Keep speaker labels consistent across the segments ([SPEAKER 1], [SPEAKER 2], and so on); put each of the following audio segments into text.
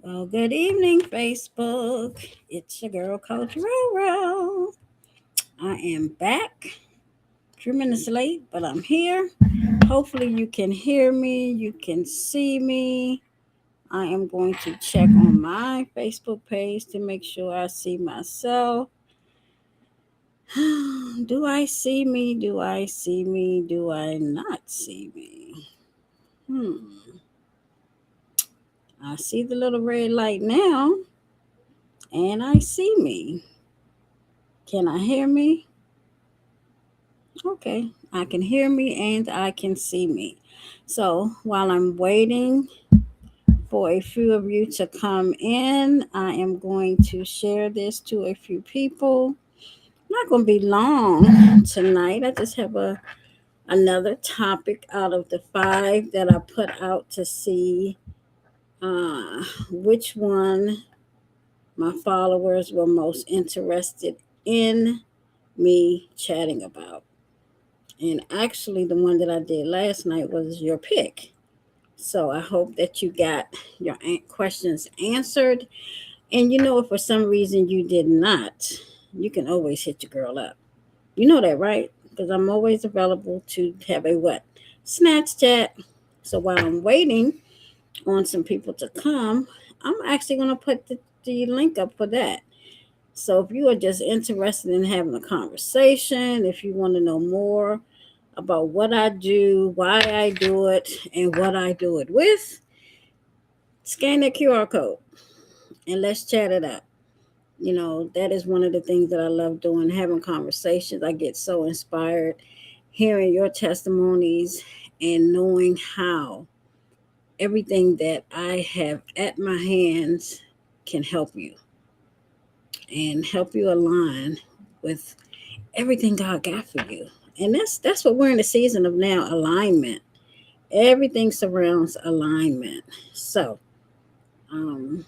[SPEAKER 1] Well, good evening, Facebook. It's your girl, Coach Roro. I am back. A few minutes late, but I'm here. Hopefully, you can hear me. You can see me. I am going to check on my Facebook page to make sure I see myself. Do I see me? Do I see me? Do I not see me? Hmm. I see the little red light now, and I see me. Can I hear me? Okay, I can hear me and I can see me. So while I'm waiting for a few of you to come in, I am going to share this to a few people. Not going to be long tonight. I just have another topic out of the five that I put out to see which one my followers were most interested in me chatting about. And actually, the one that I did last night was your pick. So I hope that you got your questions answered. And if for some reason you did not, you can always hit your girl up. You know that, right? Because I'm always available to have a what? Snatch chat. So while I'm waiting on some people to come, I'm actually going to put the link up for that. So if you are just interested in having a conversation, if you want to know more about what I do, why I do it, and what I do it with, scan that QR code and let's chat it up. That is one of the things that I love doing, having conversations. I get so inspired hearing your testimonies and knowing how everything that I have at my hands can help you and help you align with everything God got for you. And that's what we're in the season of now, alignment. Everything surrounds alignment. So, um,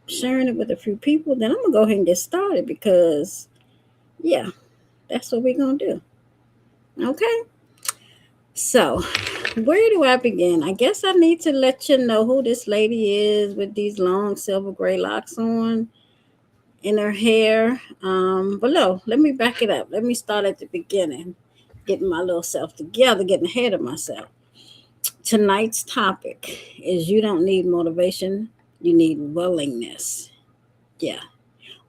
[SPEAKER 1] sharing it with a few people, then I'm gonna go ahead and get started because, yeah, that's what we're gonna do. Okay. So, where do I begin? I guess I need to let you know who this lady is with these long silver gray locks on in her hair. But no, let me back it up. Let me start at the beginning, getting my little self together, getting ahead of myself. Tonight's topic is you don't need motivation, you need willingness. Yeah.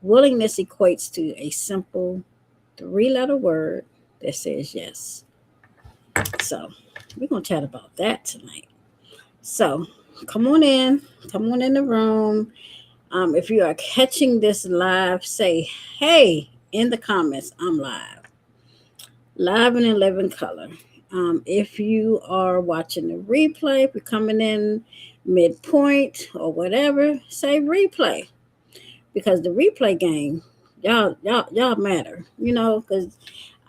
[SPEAKER 1] Willingness equates to a simple three-letter word that says yes. So we're going to chat about that tonight. So come on in. Come on in the room. If you are catching this live, say, hey, in the comments, I'm live. Live and in living color. If you are watching the replay, if you're coming in midpoint or whatever, say replay because the replay game, y'all matter, because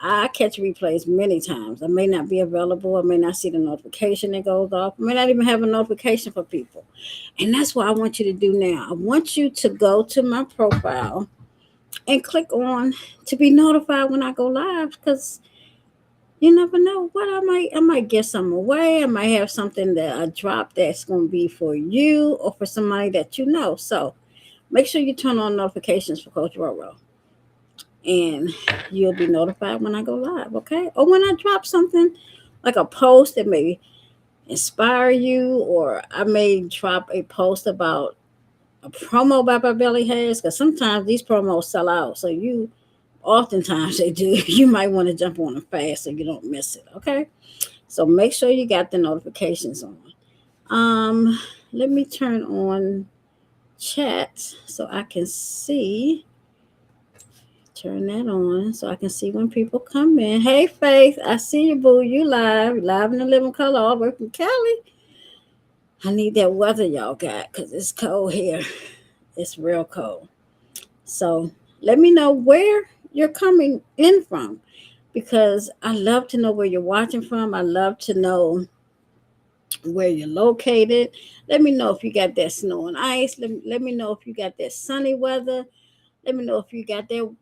[SPEAKER 1] I catch replays many times. I may not be available. I may not see the notification that goes off. I may not even have a notification for people. And that's what I want you to do now. I want you to go to my profile and click on to be notified when I go live because you never know what I might get some away. I might have something that I drop that's going to be for you or for somebody that you know. So make sure you turn on notifications for Coach Roro and you'll be notified when I go live, okay? Or when I drop something like a post that may inspire you, or I may drop a post about a promo by Belly Has, because sometimes these promos sell out. So oftentimes they do. You might want to jump on them fast so you don't miss it, okay? So make sure you got the notifications on. Let me turn on chat so I can see. Turn that on so I can see when people come in. Hey, Faith, I see you, boo. You live in the living color, all the way from Cali. I need that weather y'all got because it's cold here. It's real cold. So let me know where you're coming in from because I love to know where you're watching from. I love to know where you're located. Let me know if you got that snow and ice. Let me know if you got that sunny weather. Let me know if you got that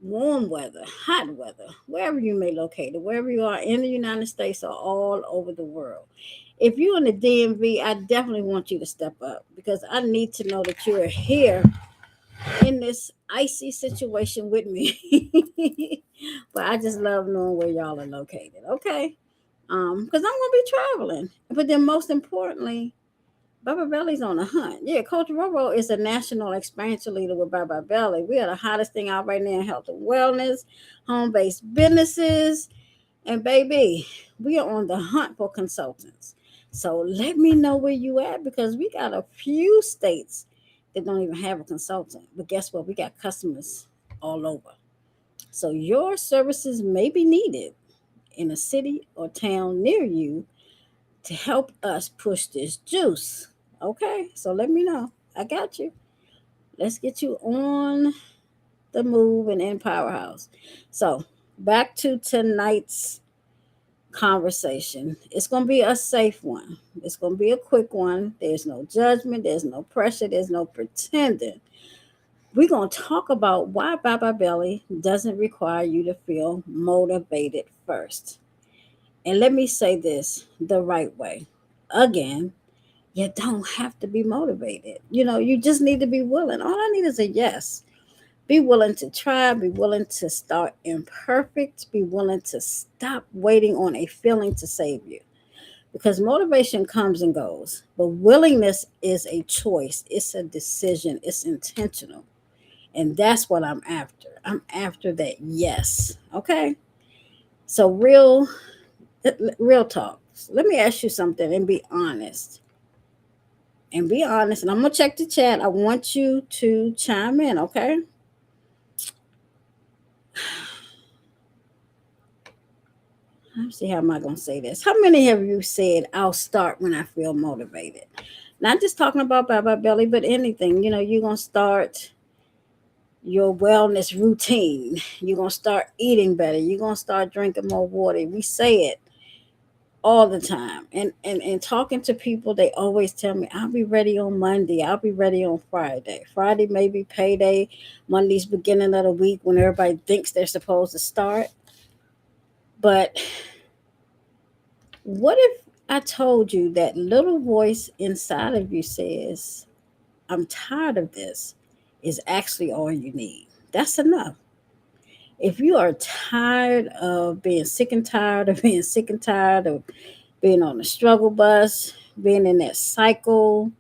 [SPEAKER 1] warm weather, hot weather, wherever you may locate it, wherever you are in the United States or all over the world. If you're in the DMV, I definitely want you to step up because I need to know that you are here in this icy situation with me. But I just love knowing where y'all are located. Okay. Because I'm gonna be traveling. But then most importantly, Baba Belly's on a hunt. Yeah, Coach Roro is a national expansion leader with Baba Belly. We are the hottest thing out right now in health and wellness, home-based businesses, and baby, we are on the hunt for consultants. So let me know where you at because we got a few states that don't even have a consultant. But guess what? We got customers all over. So your services may be needed in a city or town near you to help us push this juice. Okay, so let me know. I got you. Let's get you on the move and in Powerhouse. So back to tonight's conversation. It's going to be a safe one. It's going to be a quick one. There's no judgment, there's no pressure, there's no pretending. We're going to talk about why Baba Belly doesn't require you to feel motivated first. And let me say this the right way. Again, you don't have to be motivated. You just need to be willing. All I need is a yes. Be willing to try, be willing to start imperfect, be willing to stop waiting on a feeling to save you. Because motivation comes and goes, but willingness is a choice, it's a decision, it's intentional. And that's what I'm after. I'm after that yes. Okay? So real talk. Let me ask you something and be honest. And I'm gonna check the chat. I want you to chime in, okay? Let's see, how am I gonna say this? How many have you said I'll start when I feel motivated? Not just talking about Baba Belly, but anything. You're gonna start your wellness routine. You're gonna start eating better. You're gonna start drinking more water. We say it all the time. And talking to people, they always tell me, I'll be ready on Monday, I'll be ready on Friday. Friday may be payday, Monday's beginning of the week when everybody thinks they're supposed to start. But what if I told you that little voice inside of you says, I'm tired of this, is actually all you need? That's enough. If you are tired of being sick and tired of being sick and tired of being on the struggle bus, being in that cycle,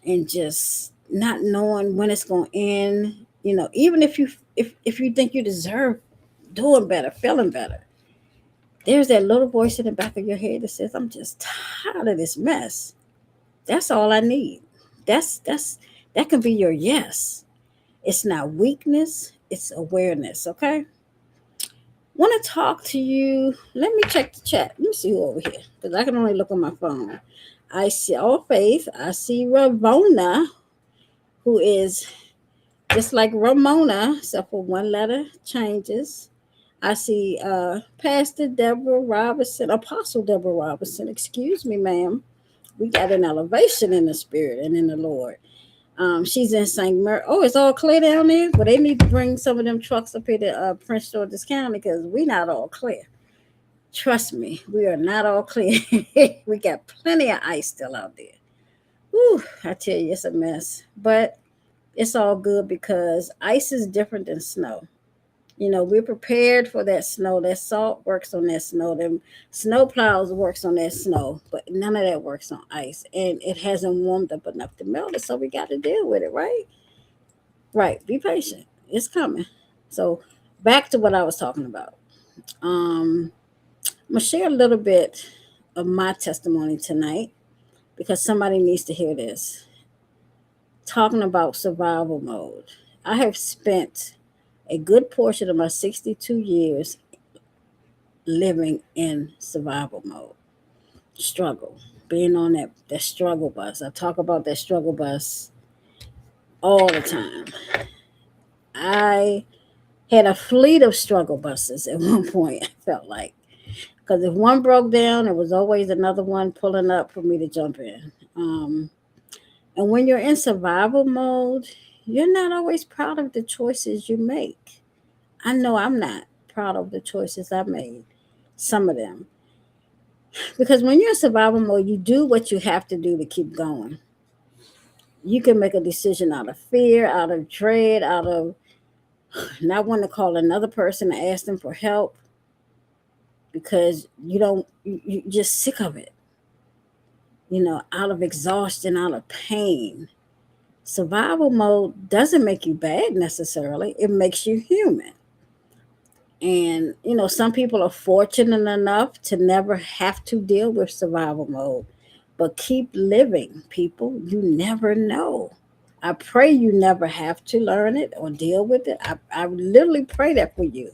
[SPEAKER 1] and just not knowing when it's going to end, even if you think you deserve doing better, feeling better, there's that little voice in the back of your head that says, I'm just tired of this mess. That's all I need. That can be your yes. It's not weakness, it's awareness, okay? Want to talk to you. Let me check the chat. Let me see who over here. Because I can only look on my phone. I see all faith. I see Ravona, who is just like Ramona, except for one letter changes. I see Pastor Deborah Robinson, Apostle Deborah Robinson. Excuse me, ma'am. We got an elevation in the spirit and in the Lord. She's in St. Mary. Oh, it's all clear down there. Well, they need to bring some of them trucks up here to Prince George's County because we not all clear. Trust me, we are not all clear. We got plenty of ice still out there. Whew, I tell you, it's a mess. But it's all good because ice is different than snow. We're prepared for that snow. That salt works on that snow. Them snow plows works on that snow, but none of that works on ice. And it hasn't warmed up enough to melt it, so we got to deal with it, right? Right. Be patient. It's coming. So back to what I was talking about. Um, I'm gonna share a little bit of my testimony tonight because somebody needs to hear this. Talking about survival mode. I have spent a good portion of my 62 years living in survival mode. Struggle. Being on that struggle bus. I talk about that struggle bus all the time. I had a fleet of struggle buses at one point, I felt like. Because if one broke down, there was always another one pulling up for me to jump in. And when you're in survival mode, you're not always proud of the choices you make. I know I'm not proud of the choices I made, some of them. Because when you're in survival mode, you do what you have to do to keep going. You can make a decision out of fear, out of dread, out of not wanting to call another person and ask them for help because you're just sick of it, out of exhaustion, out of pain. Survival mode doesn't make you bad necessarily, it makes you human. And, some people are fortunate enough to never have to deal with survival mode. But keep living, people. You never know. I pray you never have to learn it or deal with it. I literally pray that for you.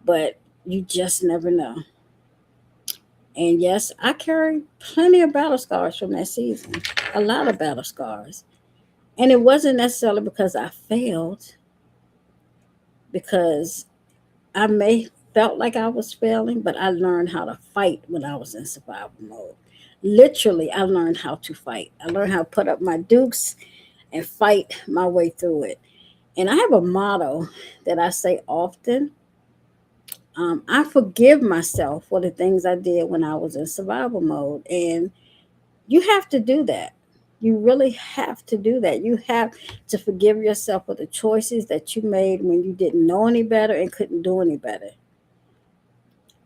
[SPEAKER 1] But you just never know. And yes, I carry plenty of battle scars from that season, a lot of battle scars. And it wasn't necessarily because I failed, because I may felt like I was failing, but I learned how to fight when I was in survival mode. Literally, I learned how to fight. I learned how to put up my dukes and fight my way through it. And I have a motto that I say often. I forgive myself for the things I did when I was in survival mode. And you have to do that. You really have to do that. You have to forgive yourself for the choices that you made when you didn't know any better and couldn't do any better.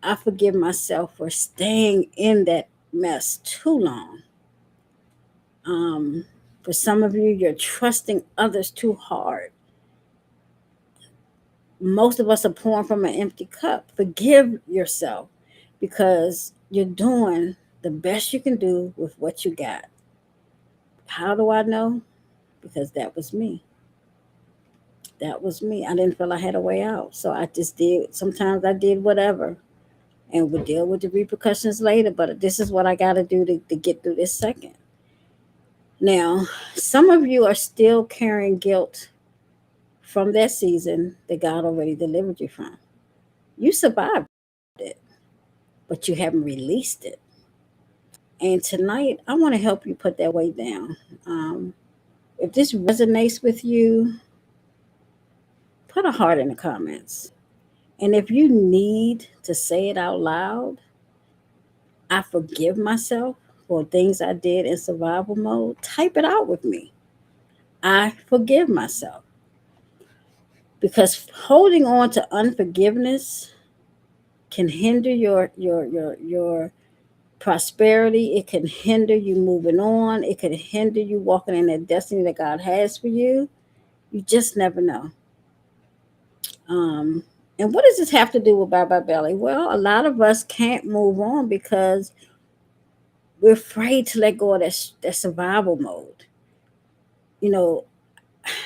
[SPEAKER 1] I forgive myself for staying in that mess too long. For some of you, you're trusting others too hard. Most of us are pouring from an empty cup. Forgive yourself because you're doing the best you can do with what you got. How do I know? Because that was me. That was me. I didn't feel I had a way out. So I just did. Sometimes I did whatever and would deal with the repercussions later. But this is what I got to do to get through this second. Now, some of you are still carrying guilt from that season that God already delivered you from. You survived it, but you haven't released it. And tonight, I want to help you put that weight down. If this resonates with you, put a heart in the comments. And if you need to say it out loud, I forgive myself for things I did in survival mode, type it out with me. I forgive myself. Because holding on to unforgiveness can hinder your prosperity. It can hinder you moving on. It can hinder you walking in that destiny that God has for you. You just never know. And what does this have to do with Bye Bye Belly? Well, a lot of us can't move on because we're afraid to let go of that survival mode. You know,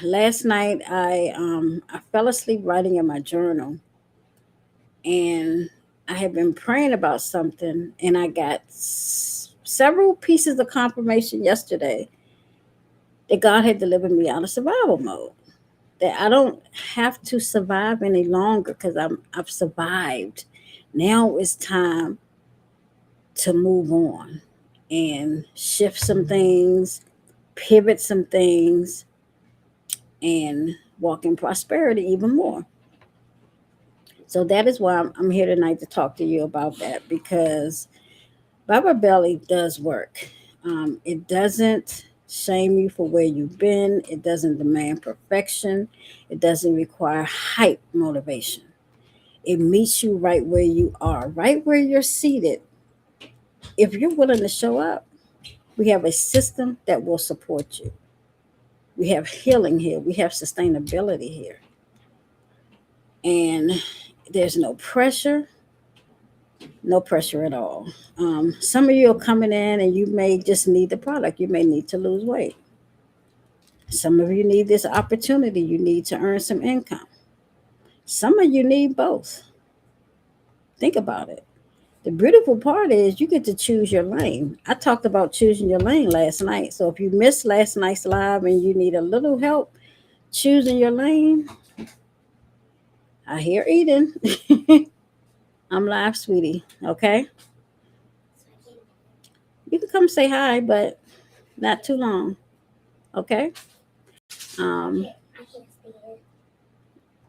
[SPEAKER 1] last night I fell asleep writing in my journal, and I had been praying about something, and I got several pieces of confirmation yesterday that God had delivered me out of survival mode. That I don't have to survive any longer because I've survived. Now it's time to move on and shift some things, pivot some things, and walk in prosperity even more. So that is why I'm here tonight to talk to you about that, because Bye Bye Belly does work. It doesn't shame you for where you've been. It doesn't demand perfection. It doesn't require hype motivation. It meets you right where you are, right where you're seated. If you're willing to show up, we have a system that will support you. We have healing here. We have sustainability here. And there's no pressure, no pressure at all. Some of you are coming in and you may just need the product. You may need to lose weight. Some of you need this opportunity. You need to earn some income. Some of you need both. Think about it. The beautiful part is you get to choose your lane. I talked about choosing your lane last night. So if you missed last night's live and you need a little help choosing your lane, I hear Eden. I'm live, sweetie. Okay. You can come say hi, but not too long. Okay. Um,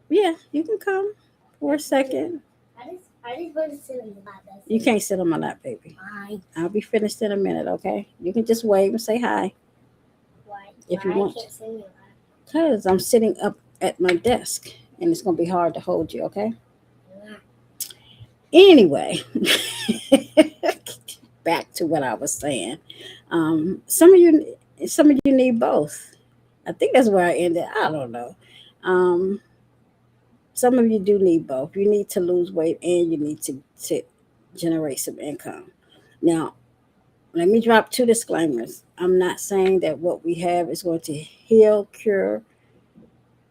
[SPEAKER 1] yeah, you can come for a second.
[SPEAKER 2] I just want to sit on the lap.
[SPEAKER 1] You can't sit on my lap, baby.
[SPEAKER 2] Why?
[SPEAKER 1] I'll be finished in a minute, okay? You can just wave and say hi.
[SPEAKER 2] Why?
[SPEAKER 1] if you
[SPEAKER 2] Why I
[SPEAKER 1] want.
[SPEAKER 2] can't sing it
[SPEAKER 1] Because I'm sitting up at my desk and it's going to be hard to hold you, okay?
[SPEAKER 2] loud.
[SPEAKER 1] Anyway, back to what I was saying. Some of you need both. I think that's where I ended. I don't know. Um, some of you do need both. You need to lose weight and you need to generate some income. Now, let me drop two disclaimers. I'm not saying that what we have is going to heal, cure,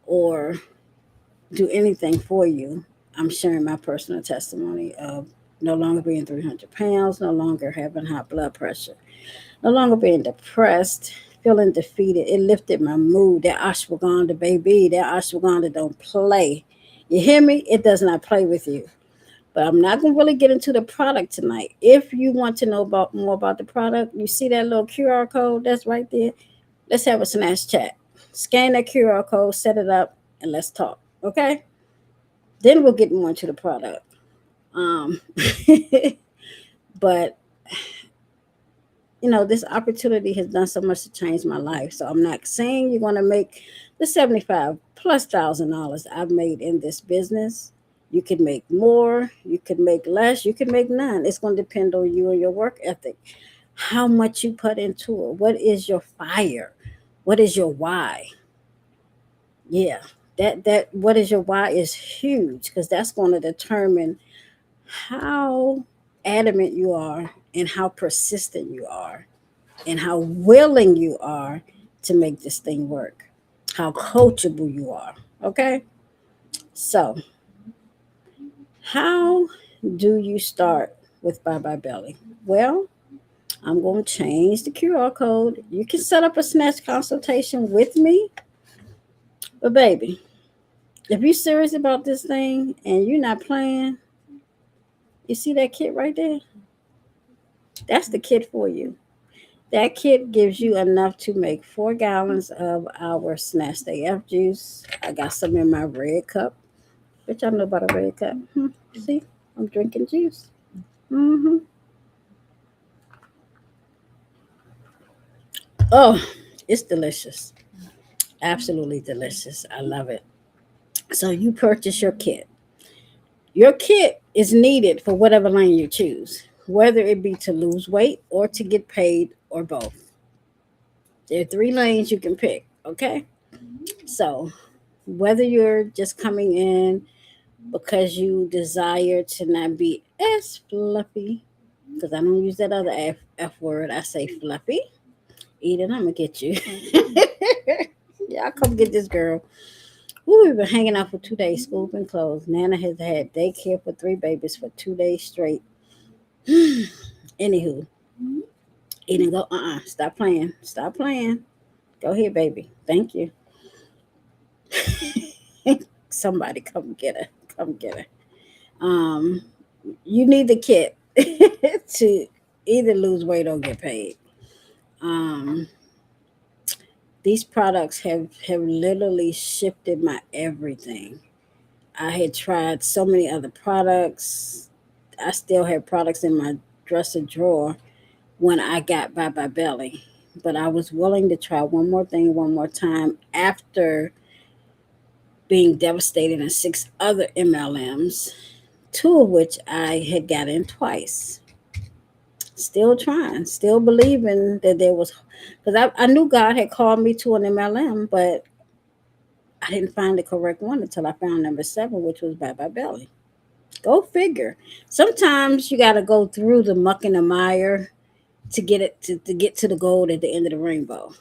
[SPEAKER 1] or do anything for you. I'm sharing my personal testimony of no longer being 300 pounds, no longer having high blood pressure, no longer being depressed, feeling defeated. It lifted my mood. That ashwagandha, baby, that ashwagandha don't play. You hear me? It does not play with you. But I'm not going to really get into the product tonight. If you want to know about more about the product, you see that little QR code that's right there? Let's have a snatch chat. Scan that QR code, set it up, and let's talk. Okay? Then we'll get more into the product. Um, but this opportunity has done so much to change my life. So I'm not saying you're going to make the 75 plus $1,000 I've made in this business. You could make more, you could make less, you could make none. It's going to depend on you and your work ethic. How much you put into it. What is your fire? What is your why? Yeah. That what is your why is huge because that's going to determine how adamant you are and how persistent you are and how willing you are to make this thing work, how coachable you are. Okay. So, how do you start with Bye Bye Belly? Well, I'm going to change the QR code. You can set up a snatch consultation with me. But, baby, if you're serious about this thing and you're not playing, you see that kit right there? That's the kit for you. That kit gives you enough to make 4 gallons of our Snatch AF juice. I got some in my red cup. Bitch, I know about a red cup. See, I'm drinking juice. hmm Oh, it's delicious. Absolutely delicious. I love it. So you purchase your kit. Your kit is needed for whatever lane you choose, whether it be to lose weight or to get paid or both. There are 3 lanes you can pick. Okay. So whether you're just coming in because you desire to not be as fluffy, because I don't use that other F word, I say fluffy. Eden, I'm gonna get you. Yeah, come get this girl. Ooh, we've been hanging out for 2 days. School been closed. Nana has had daycare for 3 babies for 2 days straight. Anywho, Eden, go. Stop playing. Stop playing. Go ahead, baby. Thank you. Somebody come get her. Come get her. Um, you need the kit to either lose weight or get paid. Um, these products have literally shifted my everything. I had tried so many other products. I still have products in my dresser drawer when I got Bye Belly. But I was willing to try one more thing one more time after being devastated in 6 other MLMs, 2 of which I had gotten twice. Still trying, still believing that there was, because I knew God had called me to an MLM, but I didn't find the correct one until I found number 7, which was Bye Bye Belly. Go figure. Sometimes you got to go through the muck and the mire to get it to get to the gold at the end of the rainbow.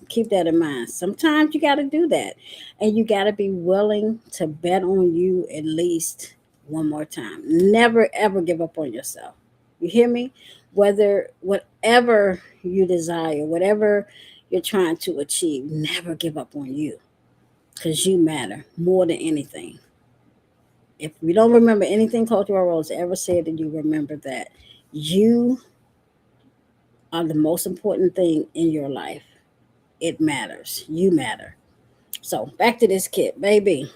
[SPEAKER 1] Keep that in mind. Sometimes you got to do that, and you got to be willing to bet on you at least one more time. Never ever give up on yourself. You hear me? Whether whatever you desire, whatever you're trying to achieve, never give up on you because you matter more than anything. If you don't remember anything Cultural Rose ever said, then you remember that you are the most important thing in your life. It matters. You matter. So back to this kit, baby.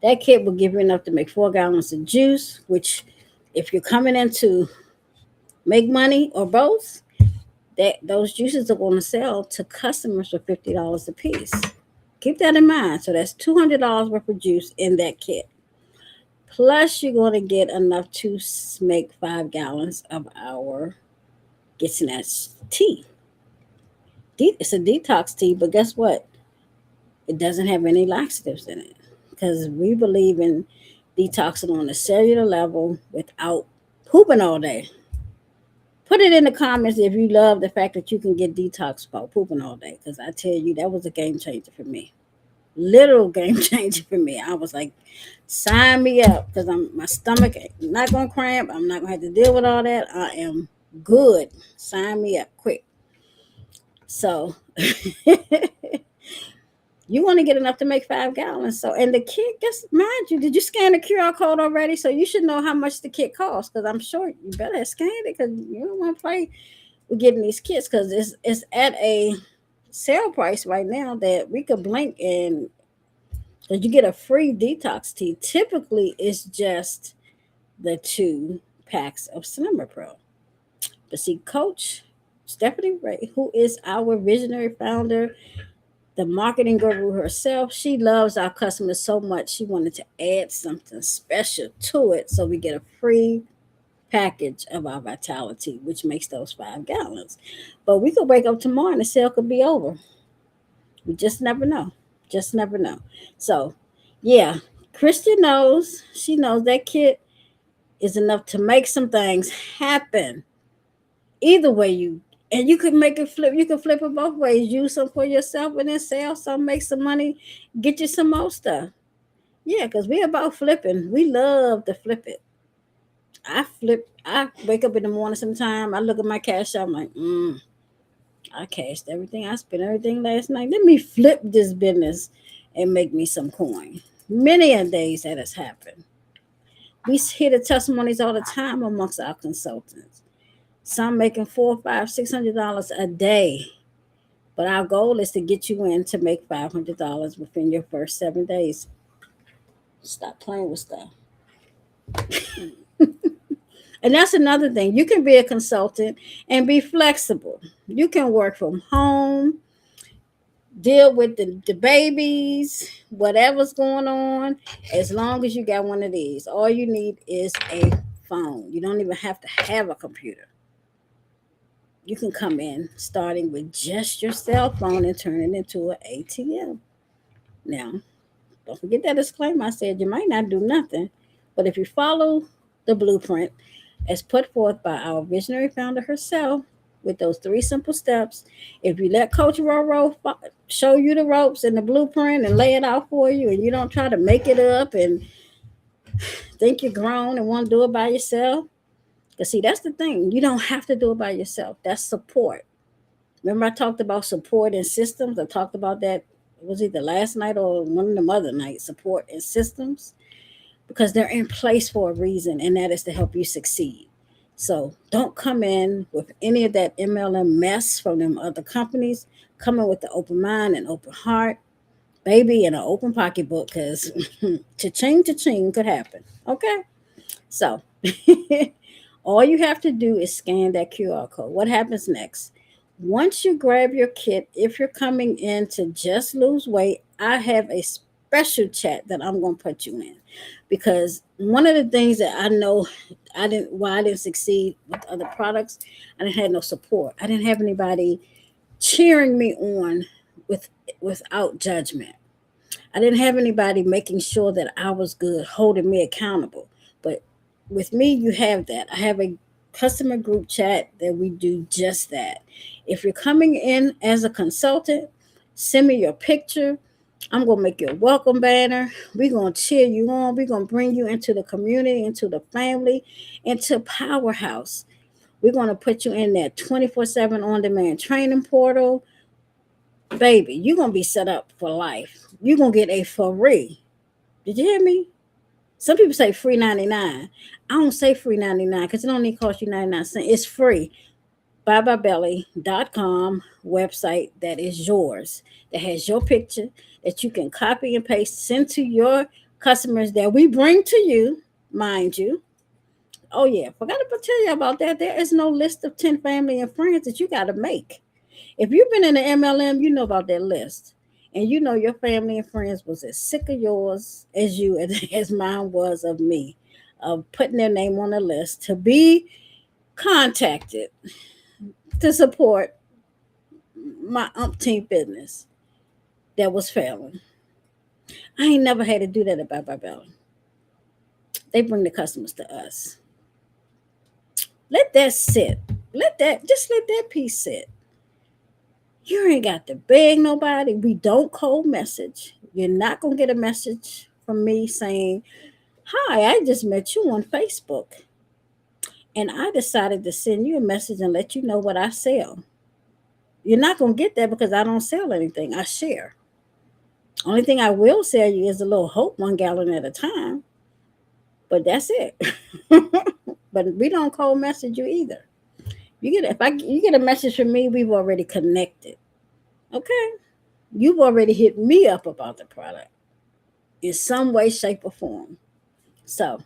[SPEAKER 1] That kit will give you enough to make 4 gallons of juice, which if you're coming in to make money or both, that those juices are going to sell to customers for $50 a piece. Keep that in mind. So that's $200 worth of juice in that kit. Plus, you're going to get enough to make 5 gallons of our Get Snatch tea. It's a detox tea, but guess what? It doesn't have any laxatives in it because we believe in detoxing on a cellular level without pooping all day. Put it in the comments if you love the fact that you can get detox without pooping all day, because I tell you, that was a game changer for me. Literal game changer for me. I was like, sign me up, because my stomach not gonna cramp. I'm not gonna have to deal with all that. I am good. Sign me up quick. So you want to get enough to make 5 gallons. So, and the kit, just mind you, did you scan the QR code already? So you should know how much the kit costs, because I'm sure you better have scanned it, because you don't want to play with getting these kits, because it's at a sale price right now that we could blink and because you get a free detox tea. Typically, it's just the 2 packs of Slimmer Pro. But see, Coach Stephanie Ray, who is our visionary founder, the marketing guru herself, she loves our customers so much she wanted to add something special to it, so we get a free package of our Vitality, which makes those 5 gallons. But we could wake up tomorrow and the sale could be over. We just never know. Just never know. So, yeah, Christian knows. She knows that kit is enough to make some things happen. Either way, you could make it flip. You can flip it both ways. Use some for yourself and then sell some, make some money, get you some more stuff. Yeah, because we about flipping. We love to flip it. I flip. I wake up in the morning sometime. I look at my cash. I'm like, I cashed everything. I spent everything last night. Let me flip this business and make me some coin. Many a days that has happened. We hear the testimonies all the time amongst our consultants. Some making $400, $500, $600 a day. But our goal is to get you in to make $500 within your first 7 days. Stop playing with stuff. And that's another thing. You can be a consultant and be flexible. You can work from home, deal with the babies, whatever's going on, as long as you got one of these. All you need is a phone. You don't even have to have a computer. You can come in starting with just your cell phone and turn it into an ATM. Now, don't forget that disclaimer. I said you might not do nothing, but if you follow the blueprint as put forth by our visionary founder herself with those 3 simple steps, if you let Coach Roro show you the ropes and the blueprint and lay it out for you, and you don't try to make it up and think you're grown and want to do it by yourself. Because, see, that's the thing. You don't have to do it by yourself. That's support. Remember, I talked about support and systems? I talked about that. It was either last night or one of the other nights, support and systems, because they're in place for a reason, and that is to help you succeed. So don't come in with any of that MLM mess from them other companies. Come in with an open mind and open heart, baby, and an open pocketbook, because cha-ching could happen. Okay? So all you have to do is scan that QR code. What happens next? Once you grab your kit, if you're coming in to just lose weight, I have a special chat that I'm going to put you in, because one of the things that I know I didn't succeed with other products, I didn't have no support. I didn't have anybody cheering me on without judgment. I didn't have anybody making sure that I was good, holding me accountable. But with me, you have that. I have a customer group chat that we do just that. If you're coming in as a consultant, send me your picture. I'm going to make you a welcome banner. We're going to cheer you on. We're going to bring you into the community, into the family, into Powerhouse. We're going to put you in that 24/7 on-demand training portal. Baby, you're going to be set up for life. You're going to get a free. Did you hear me? Some people say free 99. I don't say free 99 because it only cost you 99 cents. It's free. BuyByBelly.com website that is yours, that has your picture, that you can copy and paste, send to your customers that we bring to you, mind you. Oh yeah, forgot to tell you about that. There is no list of 10 family and friends that you got to make. If you've been in the MLM, you know about that list. And you know your family and friends was as sick of yours as you as mine was of me, of putting their name on the list to be contacted to support my umpteen business that was failing. I ain't never had to do that at Bye Bye Belly. They bring the customers to us. Let that sit. Let that piece sit. You ain't got to beg nobody. We don't cold message. You're not gonna get a message from me saying, "Hi, I just met you on Facebook, and I decided to send you a message and let you know what I sell." You're not gonna get that because I don't sell anything. I share. Only thing I will sell you is a little hope, 1 gallon at a time. But that's it. But we don't cold message you either. You get a message from me, we've already connected. Okay, you've already hit me up about the product in some way, shape, or form. So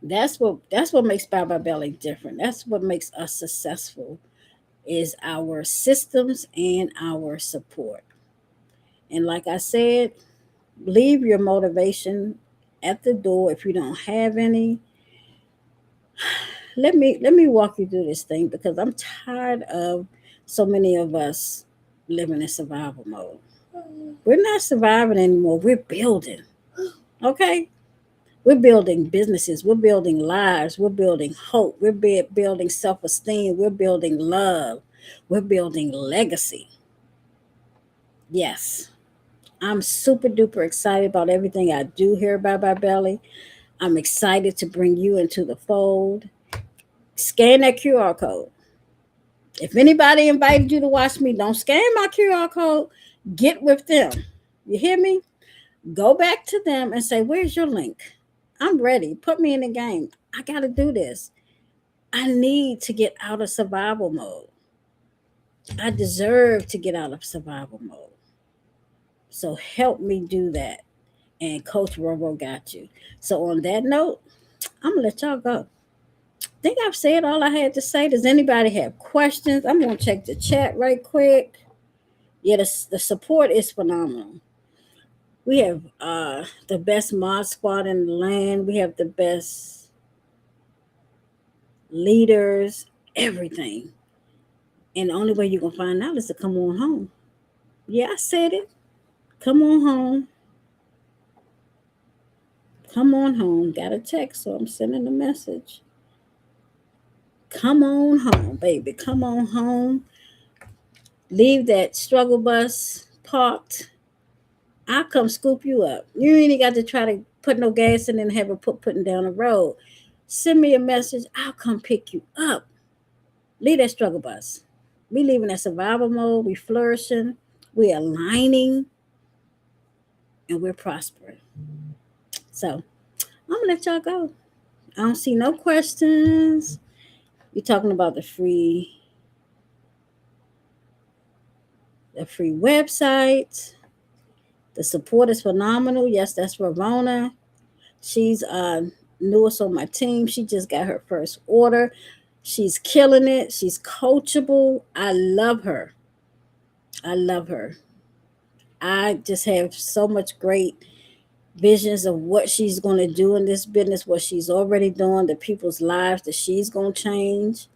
[SPEAKER 1] that's what makes Bye Bye Belly different. That's what makes us successful is our systems and our support. And like I said, leave your motivation at the door if you don't have any. Let me walk you through this thing because I'm tired of so many of us living in survival mode. We're not surviving anymore. We're building. Okay? We're building businesses. We're building lives. We're building hope. We're building self esteem. We're building love. We're building legacy. Yes. I'm super duper excited about everything I do here at Bye Bye Belly. I'm excited to bring you into the fold. Scan that QR code. If anybody invited you to watch me, don't scan my QR code. Get with them. You hear me? Go back to them and say, "Where's your link? I'm ready. Put me in the game. I got to do this. I need to get out of survival mode. I deserve to get out of survival mode. So help me do that." And Coach Robo got you. So on that note, I'm gonna let y'all go. Think I've said all I had to say. Does anybody have questions? I'm gonna check the chat right quick. Yeah, the support is phenomenal. We have the best mod squad in the land. We have the best leaders, everything. And the only way you're gonna find out is to come on home. Yeah, I said it. Come on home. Come on home. Got a text, so I'm sending a message. Come on home, baby. Come on home. Leave that struggle bus parked. I'll come scoop you up. You ain't got to try to put no gas in and have it putting down the road. Send me a message. I'll come pick you up. Leave that struggle bus. We leaving that survival mode. We flourishing. We aligning, and we're prospering. So I'm gonna let y'all go. I don't see no questions. We're talking about the free website. The support is phenomenal. Yes, that's Ramona. She's newest on my team. She just got her first order. She's killing it. She's coachable. I love her. I love her. I just have so much great visions of what she's going to do in this business, what she's already doing, the people's lives that she's going to change.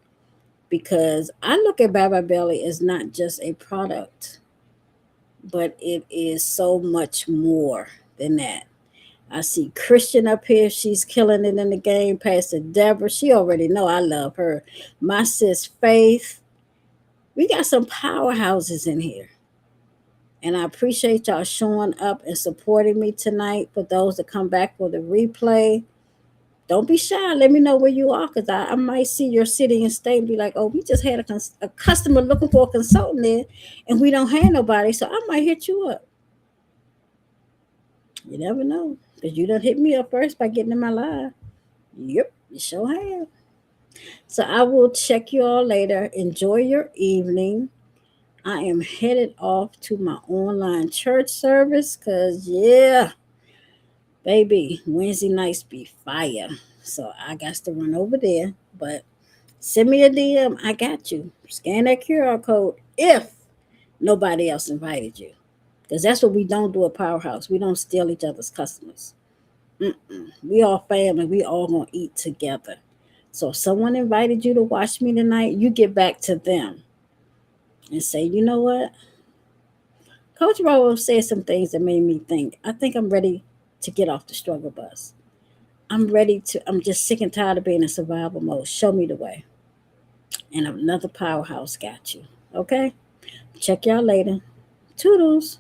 [SPEAKER 1] Because I look at Bye Bye Belly as not just a product, but it is so much more than that. I see Christian up here. She's killing it in the game. Pastor Deborah, she already know I love her. My sis Faith. We got some powerhouses in here. And I appreciate y'all showing up and supporting me tonight. For those that come back for the replay, don't be shy. Let me know where you are because I might see your city and state and be like, "Oh, we just had a customer looking for a consultant there and we don't have nobody. So I might hit you up." You never know because you done hit me up first by getting in my live. Yep, you sure have. So I will check you all later. Enjoy your evening. I am headed off to my online church service because, yeah, baby, Wednesday nights be fire. So I got to run over there. But send me a DM. I got you. Scan that QR code if nobody else invited you. Because that's what we don't do at Powerhouse. We don't steal each other's customers. We all family. We all gonna eat together. So if someone invited you to watch me tonight, you get back to them and say, you know what? Coach Rose said some things that made me think. I think I'm ready to get off the struggle bus. I'm just sick and tired of being in survival mode. Show me the way. And another powerhouse got you. Okay? Check y'all later. Toodles.